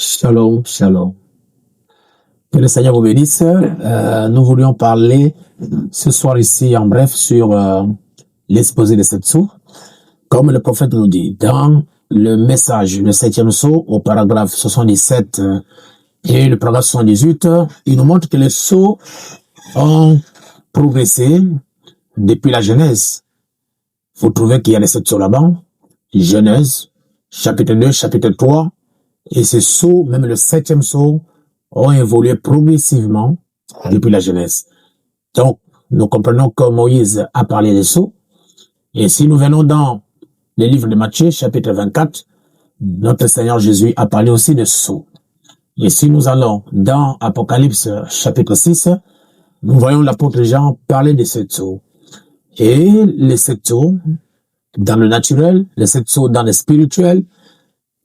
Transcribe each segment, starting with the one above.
Shalom, shalom. Que le Seigneur vous bénisse. Nous voulions parler ce soir ici en bref sur l'exposé de cette sourate. Comme le prophète nous dit, dans le message, le 7e sceau, au paragraphe 77 et le paragraphe 78, il nous montre que les sceaux ont progressé depuis la Genèse. Vous trouvez qu'il y a les 7 sceaux là-bas, Genèse, chapitre 2, chapitre 3, et ces sceaux, même le 7e sceau, ont évolué progressivement depuis la Genèse. Donc, nous comprenons que Moïse a parlé des sceaux, et si nous venons dans le livre de Matthieu, chapitre 24, notre Seigneur Jésus a parlé aussi de sceaux. Et si nous allons dans Apocalypse, chapitre 6, nous voyons l'apôtre Jean parler de 7 sceaux. Et les 7 sceaux, dans le naturel, les 7 sceaux dans le spirituel,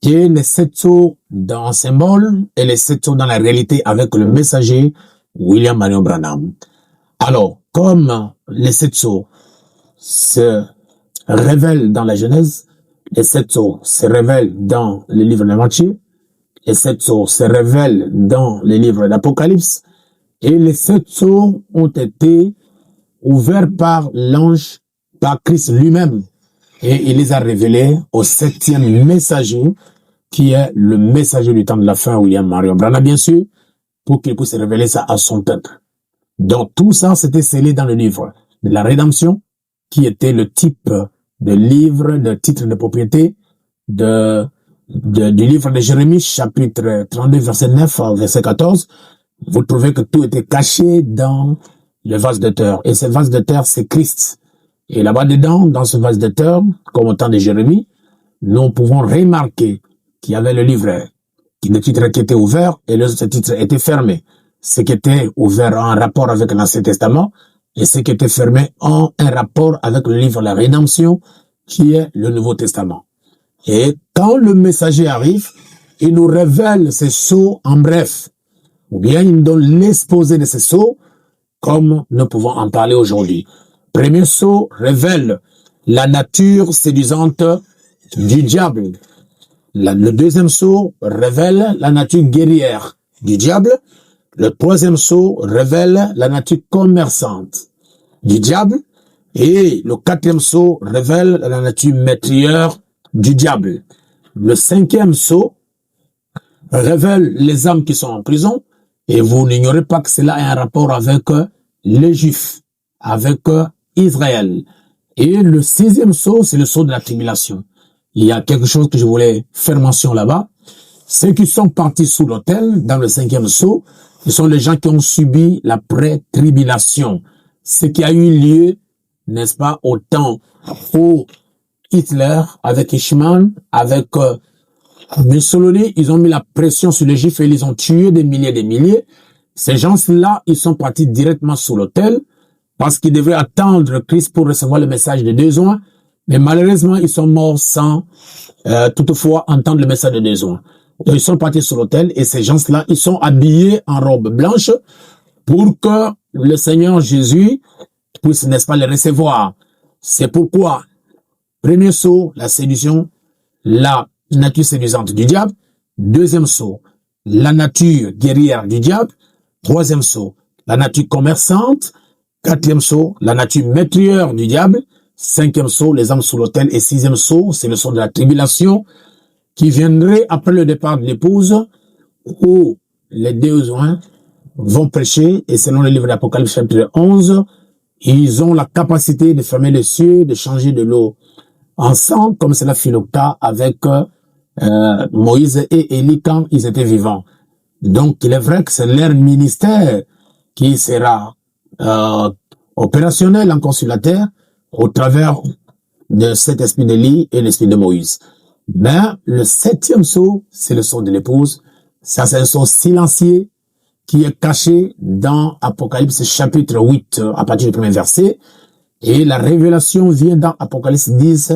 et les 7 sceaux dans un symbole, et les 7 sceaux dans la réalité avec le messager William Marion Branham. Alors, comme les 7 sceaux se révèlent dans la Genèse, les 7 sceaux se révèlent dans le livre de Matthieu, les 7 sceaux se révèlent dans le livre d'Apocalypse, et les 7 sceaux ont été ouverts par l'ange, par Christ lui-même, et il les a révélés au 7e messager, qui est le messager du temps de la fin, William Marion Branham, bien sûr, pour qu'il puisse révéler ça à son peuple. Donc tout ça, c'était scellé dans le livre de la rédemption, qui était le type de livre, de titre de propriété du livre de Jérémie, chapitre 32, verset 9 à verset 14. Vous trouvez que tout était caché dans le vase de terre. Et ce vase de terre, c'est Christ. Et là-bas dedans, dans ce vase de terre, comme au temps de Jérémie, nous pouvons remarquer qu'il y avait le livre, le titre qui était ouvert et le titre était fermé. Ce qui était ouvert en rapport avec l'Ancien Testament et ce qui était fermé en un rapport avec le livre de la Rédemption, qui est le Nouveau Testament. Et quand le messager arrive, il nous révèle ces sceaux en bref, ou bien il nous donne l'exposé de ces sceaux, comme nous pouvons en parler aujourd'hui. Premier sceau révèle la nature séduisante du diable. Le deuxième sceau révèle la nature guerrière du diable. Le troisième sceau révèle la nature commerçante du diable. Et le quatrième sceau révèle la nature meurtrière du diable. Le cinquième sceau révèle les âmes qui sont en prison. Et vous n'ignorez pas que cela a un rapport avec les Juifs, avec Israël. Et le 6e sceau, c'est le sceau de la tribulation. Il y a quelque chose que je voulais faire mention là-bas. Ceux qui sont partis sous l'autel, dans le 5e sceau, ce sont les gens qui ont subi la pré-tribulation. Ce qui a eu lieu, n'est-ce pas, au temps où Hitler, avec Eichmann, avec Mussolini, ils ont mis la pression sur les Juifs et ils ont tué des milliers. Ces gens-là, ils sont partis directement sous l'autel parce qu'ils devaient attendre Christ pour recevoir le message de besoin. Mais malheureusement, ils sont morts sans toutefois entendre le message de besoin. Donc, ils sont partis sur l'autel et ces gens-là, ils sont habillés en robe blanche pour que le Seigneur Jésus puisse, n'est-ce pas, les recevoir. C'est pourquoi, premier sceau, la séduction, la nature séduisante du diable. Deuxième sceau, la nature guerrière du diable. Troisième sceau, la nature commerçante. Quatrième sceau, la nature meurtrière du diable. Cinquième sceau, les âmes sous l'autel. Et sixième sceau, c'est le sceau de la tribulation qui viendrait après le départ de l'épouse où les deux vont prêcher. Et selon le livre d'Apocalypse chapitre 11, ils ont la capacité de fermer les cieux, de changer de l'eau en sang, comme cela fut le cas avec Moïse et Élie quand ils étaient vivants. Donc, il est vrai que c'est leur ministère qui sera opérationnel encore sur la terre au travers de cet esprit d'Élie et l'esprit de Moïse. Mais le 7e sceau, c'est le sceau de l'épouse. Ça, c'est un sceau silencieux qui est caché dans Apocalypse chapitre 8 à partir du premier verset. Et la révélation vient dans Apocalypse 10.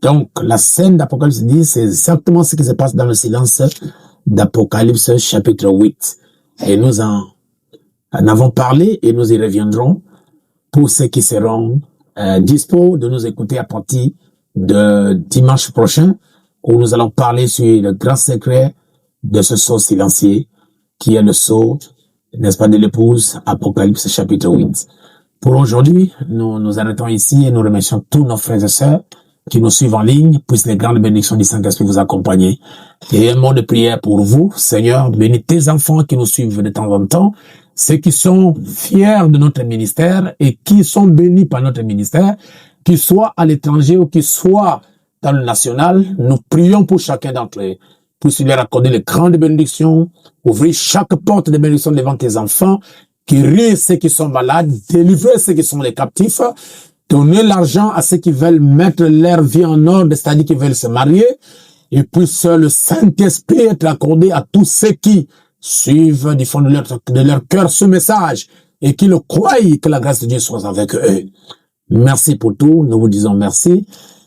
Donc, la scène d'Apocalypse 10, c'est exactement ce qui se passe dans le silence d'Apocalypse chapitre 8. Et nous en avons parlé et nous y reviendrons pour ceux qui seront dispo de nous écouter à partir de dimanche prochain, où nous allons parler sur le grand secret de ce sceau silencieux qui est le sceau, n'est-ce pas, de l'épouse, Apocalypse chapitre 8. Pour aujourd'hui, nous arrêtons ici et nous remercions tous nos frères et sœurs qui nous suivent en ligne, puissent les grandes bénédictions du Saint-Esprit vous accompagner. Et un mot de prière pour vous, Seigneur, bénis tes enfants qui nous suivent de temps en temps, ceux qui sont fiers de notre ministère et qui sont bénis par notre ministère, qu'ils soient à l'étranger ou qu'ils soient dans le national, nous prions pour chacun d'entre eux. Puisse leur accorder les grandes bénédictions, ouvrir chaque porte de bénédiction devant tes enfants, guérir ceux qui sont malades, délivrer ceux qui sont les captifs, donner l'argent à ceux qui veulent mettre leur vie en ordre, c'est-à-dire qui veulent se marier, et puisse le Saint-Esprit être accordé à tous ceux qui suivent du fond de leur cœur ce message et qui le croient, que la grâce de Dieu soit avec eux. Merci pour tout, nous vous disons merci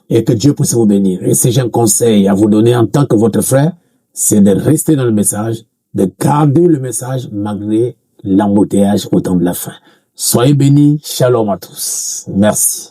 et que Dieu puisse vous bénir. Et si j'ai un conseil à vous donner en tant que votre frère, c'est de rester dans le message, de garder le message malgré l'embouteillage au temps de la fin. Soyez bénis, shalom à tous. Merci.